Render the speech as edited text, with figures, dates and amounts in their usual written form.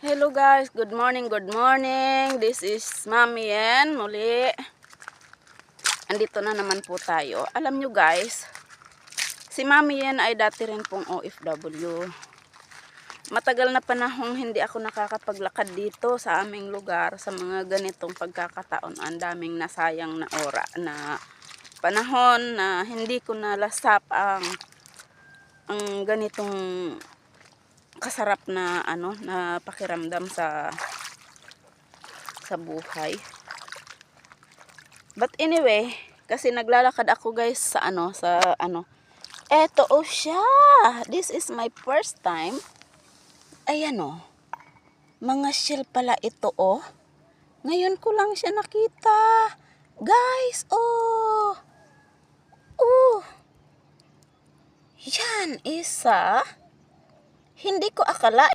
Hello guys, good morning, good morning. This is Mami Yen muli. Andito na naman po tayo. Alam nyo guys, si Mami Yen ay dati rin pong OFW. Matagal na panahong hindi ako nakakapaglakad dito sa aming lugar sa mga ganitong pagkakataon. Ang daming nasayang na na panahon na hindi ko nalasap ang ganitong kasarap na na pakiramdam sa buhay. But anyway, kasi naglalakad ako guys sa eto siya. This is my first time. Ayan mga shell pala ito Ngayon ko lang siya nakita. Guys, yan isa. Hindi ko akala